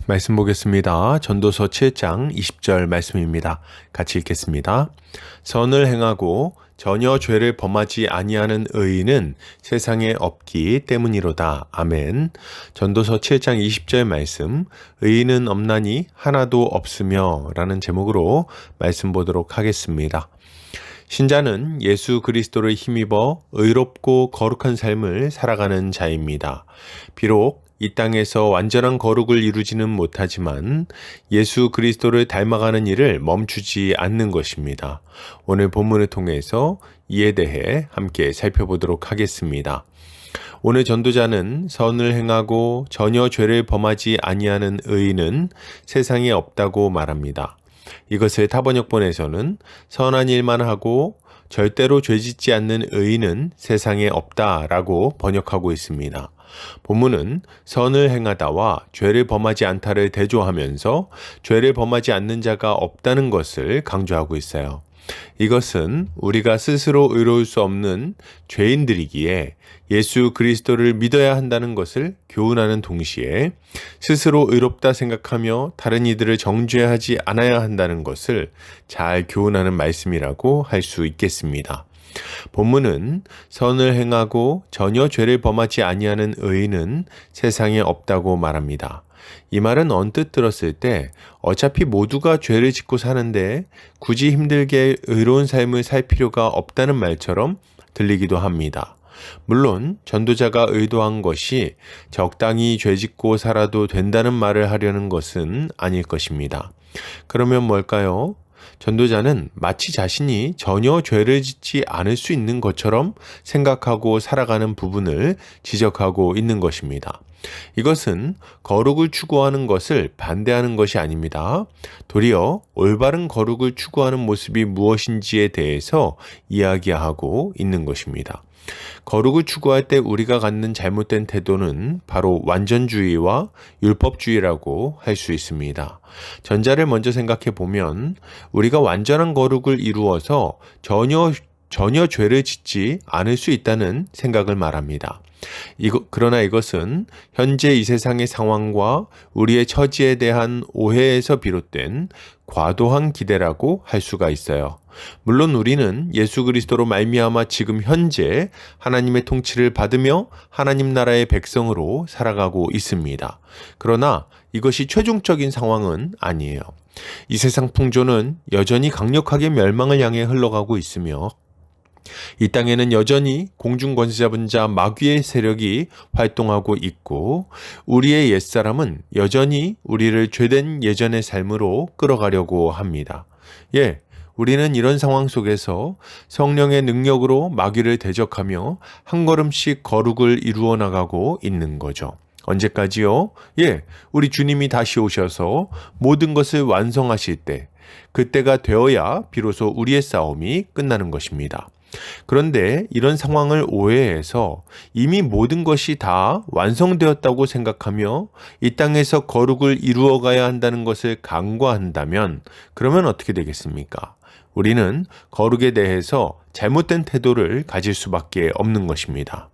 말씀 보겠습니다. 전도서 7장 20절 말씀입니다. 같이 읽겠습니다. 선을 행하고 전혀 죄를 범하지 아니하는 의인은 세상에 없기 때문이로다. 아멘. 전도서 7장 20절 말씀, 의인은 없나니 하나도 없으며 라는 제목으로 말씀 보도록 하겠습니다. 신자는 예수 그리스도를 힘입어 의롭고 거룩한 삶을 살아가는 자입니다. 비록 이 땅에서 완전한 거룩을 이루지는 못하지만 예수 그리스도를 닮아가는 일을 멈추지 않는 것입니다. 오늘 본문을 통해서 이에 대해 함께 살펴보도록 하겠습니다. 오늘 전도자는 선을 행하고 전혀 죄를 범하지 아니하는 의인은 세상에 없다고 말합니다. 이것을 타번역본에서는 선한 일만 하고 절대로 죄짓지 않는 의인은 세상에 없다라고 번역하고 있습니다. 본문은 선을 행하다와 죄를 범하지 않다를 대조하면서 죄를 범하지 않는 자가 없다는 것을 강조하고 있어요. 이것은 우리가 스스로 의로울 수 없는 죄인들이기에 예수 그리스도를 믿어야 한다는 것을 교훈하는 동시에 스스로 의롭다 생각하며 다른 이들을 정죄하지 않아야 한다는 것을 잘 교훈하는 말씀이라고 할 수 있겠습니다. 본문은 선을 행하고 전혀 죄를 범하지 아니하는 의인은 세상에 없다고 말합니다. 이 말은 언뜻 들었을 때 어차피 모두가 죄를 짓고 사는데 굳이 힘들게 의로운 삶을 살 필요가 없다는 말처럼 들리기도 합니다. 물론 전도자가 의도한 것이 적당히 죄짓고 살아도 된다는 말을 하려는 것은 아닐 것입니다. 그러면 뭘까요? 전도자는 마치 자신이 전혀 죄를 짓지 않을 수 있는 것처럼 생각하고 살아가는 부분을 지적하고 있는 것입니다. 이것은 거룩을 추구하는 것을 반대하는 것이 아닙니다. 도리어 올바른 거룩을 추구하는 모습이 무엇인지에 대해서 이야기하고 있는 것입니다. 거룩을 추구할 때 우리가 갖는 잘못된 태도는 바로 완전주의와 율법주의라고 할 수 있습니다. 전자를 먼저 생각해 보면 우리가 완전한 거룩을 이루어서 전혀 죄를 짓지 않을 수 있다는 생각을 말합니다. 그러나 이것은 현재 이 세상의 상황과 우리의 처지에 대한 오해에서 비롯된 과도한 기대라고 할 수가 있어요. 물론 우리는 예수 그리스도로 말미암아 지금 현재 하나님의 통치를 받으며 하나님 나라의 백성으로 살아가고 있습니다. 그러나 이것이 최종적인 상황은 아니에요. 이 세상 풍조는 여전히 강력하게 멸망을 향해 흘러가고 있으며 이 땅에는 여전히 공중 권세 잡은 자 마귀의 세력이 활동하고 있고 우리의 옛사람은 여전히 우리를 죄된 예전의 삶으로 끌어가려고 합니다. 우리는 이런 상황 속에서 성령의 능력으로 마귀를 대적하며 한 걸음씩 거룩을 이루어 나가고 있는 거죠. 언제까지요? 우리 주님이 다시 오셔서 모든 것을 완성하실 때, 그때가 되어야 비로소 우리의 싸움이 끝나는 것입니다. 그런데 이런 상황을 오해해서 이미 모든 것이 다 완성되었다고 생각하며 이 땅에서 거룩을 이루어가야 한다는 것을 간과한다면 그러면 어떻게 되겠습니까? 우리는 거룩에 대해서 잘못된 태도를 가질 수밖에 없는 것입니다.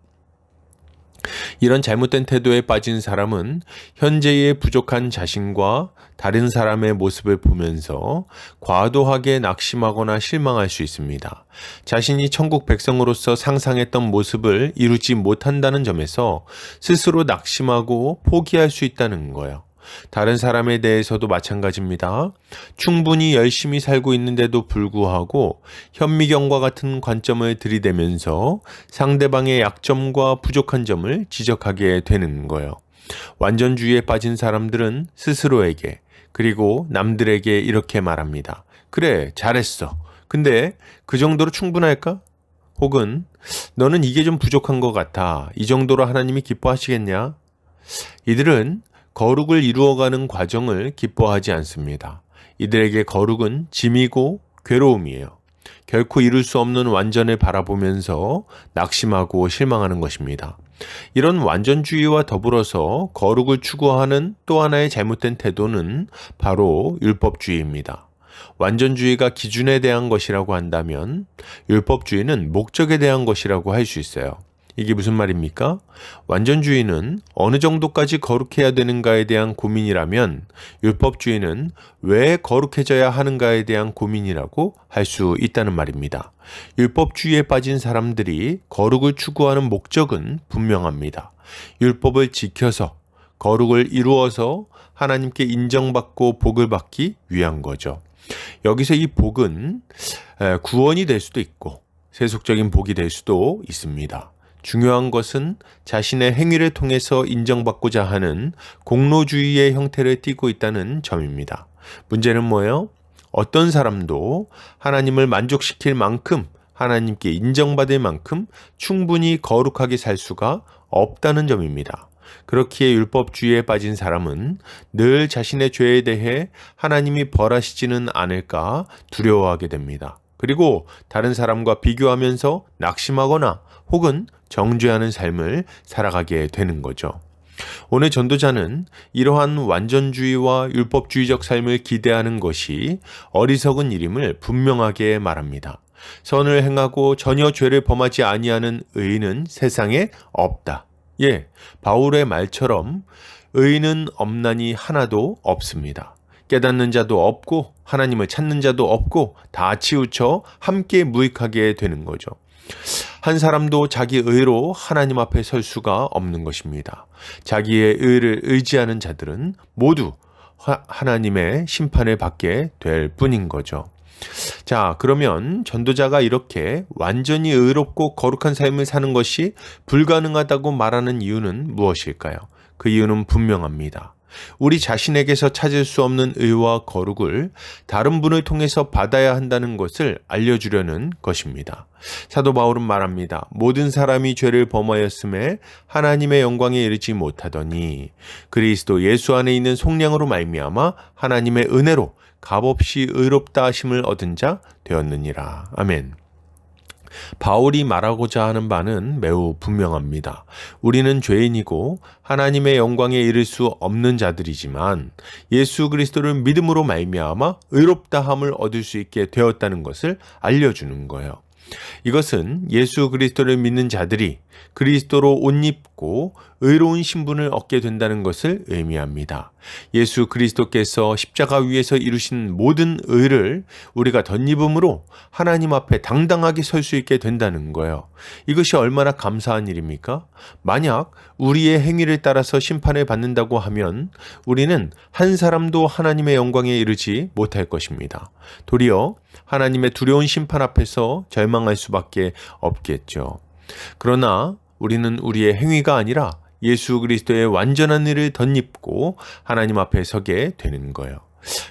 이런 잘못된 태도에 빠진 사람은 현재의 부족한 자신과 다른 사람의 모습을 보면서 과도하게 낙심하거나 실망할 수 있습니다. 자신이 천국 백성으로서 상상했던 모습을 이루지 못한다는 점에서 스스로 낙심하고 포기할 수 있다는 거예요. 다른 사람에 대해서도 마찬가지입니다. 충분히 열심히 살고 있는데도 불구하고 현미경과 같은 관점을 들이대면서 상대방의 약점과 부족한 점을 지적하게 되는 거예요. 완전주의에 빠진 사람들은 스스로에게 그리고 남들에게 이렇게 말합니다. 그래, 잘했어. 근데 그 정도로 충분할까? 혹은 너는 이게 좀 부족한 것 같아. 이 정도로 하나님이 기뻐하시겠냐? 이들은 거룩을 이루어가는 과정을 기뻐하지 않습니다. 이들에게 거룩은 짐이고 괴로움이에요. 결코 이룰 수 없는 완전을 바라보면서 낙심하고 실망하는 것입니다. 이런 완전주의와 더불어서 거룩을 추구하는 또 하나의 잘못된 태도는 바로 율법주의입니다. 완전주의가 기준에 대한 것이라고 한다면 율법주의는 목적에 대한 것이라고 할 수 있어요. 이게 무슨 말입니까? 완전주의는 어느 정도까지 거룩해야 되는가에 대한 고민이라면 율법주의는 왜 거룩해져야 하는가에 대한 고민이라고 할 수 있다는 말입니다. 율법주의에 빠진 사람들이 거룩을 추구하는 목적은 분명합니다. 율법을 지켜서 거룩을 이루어서 하나님께 인정받고 복을 받기 위한 거죠. 여기서 이 복은 구원이 될 수도 있고 세속적인 복이 될 수도 있습니다. 중요한 것은 자신의 행위를 통해서 인정받고자 하는 공로주의의 형태를 띠고 있다는 점입니다. 문제는 뭐예요? 어떤 사람도 하나님을 만족시킬 만큼, 하나님께 인정받을 만큼 충분히 거룩하게 살 수가 없다는 점입니다. 그렇기에 율법주의에 빠진 사람은 늘 자신의 죄에 대해 하나님이 벌하시지는 않을까 두려워하게 됩니다. 그리고 다른 사람과 비교하면서 낙심하거나 혹은 정죄하는 삶을 살아가게 되는 거죠. 오늘 전도자는 이러한 완전주의와 율법주의적 삶을 기대하는 것이 어리석은 일임을 분명하게 말합니다. 선을 행하고 전혀 죄를 범하지 아니하는 의인은 세상에 없다. 바울의 말처럼 의인은 없나니 하나도 없습니다. 깨닫는 자도 없고 하나님을 찾는 자도 없고 다 치우쳐 함께 무익하게 되는 거죠. 한 사람도 자기 의로 하나님 앞에 설 수가 없는 것입니다. 자기의 의를 의지하는 자들은 모두 하나님의 심판을 받게 될 뿐인 거죠. 자, 그러면 전도자가 이렇게 완전히 의롭고 거룩한 삶을 사는 것이 불가능하다고 말하는 이유는 무엇일까요? 그 이유는 분명합니다. 우리 자신에게서 찾을 수 없는 의와 거룩을 다른 분을 통해서 받아야 한다는 것을 알려주려는 것입니다. 사도 바울은 말합니다. 모든 사람이 죄를 범하였음에 하나님의 영광에 이르지 못하더니 그리스도 예수 안에 있는 속량으로 말미암아 하나님의 은혜로 값없이 의롭다 하심을 얻은 자 되었느니라. 아멘. 바울이 말하고자 하는 바는 매우 분명합니다. 우리는 죄인이고 하나님의 영광에 이를 수 없는 자들이지만 예수 그리스도를 믿음으로 말미암아 의롭다함을 얻을 수 있게 되었다는 것을 알려주는 거예요. 이것은 예수 그리스도를 믿는 자들이 그리스도로 옷 입고 의로운 신분을 얻게 된다는 것을 의미합니다. 예수 그리스도께서 십자가 위에서 이루신 모든 의를 우리가 덧입음으로 하나님 앞에 당당하게 설 수 있게 된다는 거예요. 이것이 얼마나 감사한 일입니까? 만약 우리의 행위를 따라서 심판을 받는다고 하면 우리는 한 사람도 하나님의 영광에 이르지 못할 것입니다. 도리어 하나님의 두려운 심판 앞에서 절망할 수밖에 없겠죠. 그러나 우리는 우리의 행위가 아니라 예수 그리스도의 완전한 의를 덧입고 하나님 앞에 서게 되는 거예요.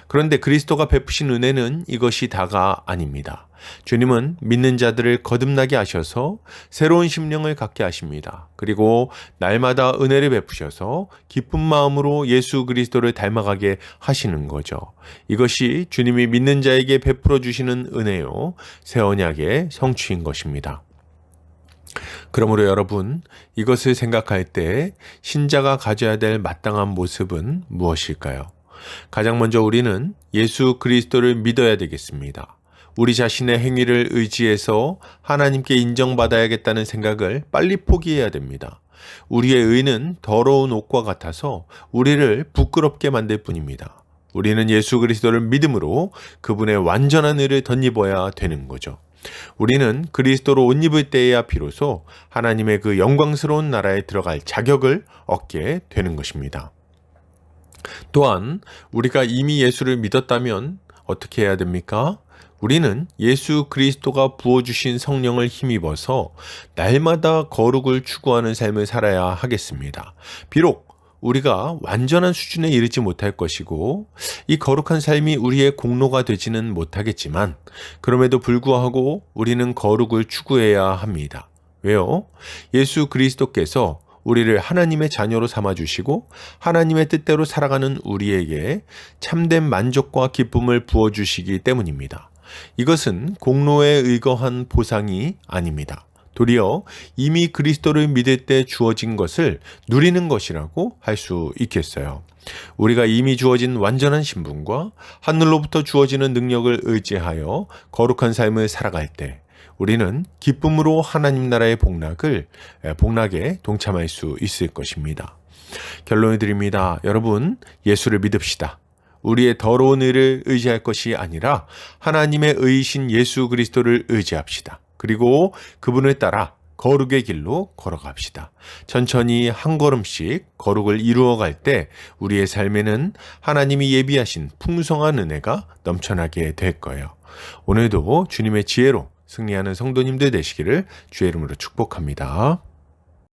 그런데 그리스도가 베푸신 은혜는 이것이 다가 아닙니다. 주님은 믿는 자들을 거듭나게 하셔서 새로운 심령을 갖게 하십니다. 그리고 날마다 은혜를 베푸셔서 기쁜 마음으로 예수 그리스도를 닮아가게 하시는 거죠. 이것이 주님이 믿는 자에게 베풀어 주시는 은혜요, 새 언약의 성취인 것입니다. 그러므로 여러분, 이것을 생각할 때 신자가 가져야 될 마땅한 모습은 무엇일까요? 가장 먼저 우리는 예수 그리스도를 믿어야 되겠습니다. 우리 자신의 행위를 의지해서 하나님께 인정받아야겠다는 생각을 빨리 포기해야 됩니다. 우리의 의는 더러운 옷과 같아서 우리를 부끄럽게 만들 뿐입니다. 우리는 예수 그리스도를 믿음으로 그분의 완전한 의를 덧입어야 되는 거죠. 우리는 그리스도로 옷 입을 때에야 비로소 하나님의 그 영광스러운 나라에 들어갈 자격을 얻게 되는 것입니다. 또한 우리가 이미 예수를 믿었다면 어떻게 해야 됩니까? 우리는 예수 그리스도가 부어주신 성령을 힘입어서 날마다 거룩을 추구하는 삶을 살아야 하겠습니다. 비록 우리가 완전한 수준에 이르지 못할 것이고 이 거룩한 삶이 우리의 공로가 되지는 못하겠지만 그럼에도 불구하고 우리는 거룩을 추구해야 합니다. 왜요? 예수 그리스도께서 우리를 하나님의 자녀로 삼아주시고 하나님의 뜻대로 살아가는 우리에게 참된 만족과 기쁨을 부어주시기 때문입니다. 이것은 공로에 의거한 보상이 아닙니다. 도리어 이미 그리스도를 믿을 때 주어진 것을 누리는 것이라고 할 수 있겠어요. 우리가 이미 주어진 완전한 신분과 하늘로부터 주어지는 능력을 의지하여 거룩한 삶을 살아갈 때 우리는 기쁨으로 하나님 나라의 복락에 동참할 수 있을 것입니다. 결론을 드립니다. 여러분, 예수를 믿읍시다. 우리의 더러운 의를 의지할 것이 아니라 하나님의 의이신 예수 그리스도를 의지합시다. 그리고 그분을 따라 거룩의 길로 걸어갑시다. 천천히 한 걸음씩 거룩을 이루어갈 때 우리의 삶에는 하나님이 예비하신 풍성한 은혜가 넘쳐나게 될 거예요. 오늘도 주님의 지혜로 승리하는 성도님들 되시기를 주의 이름으로 축복합니다.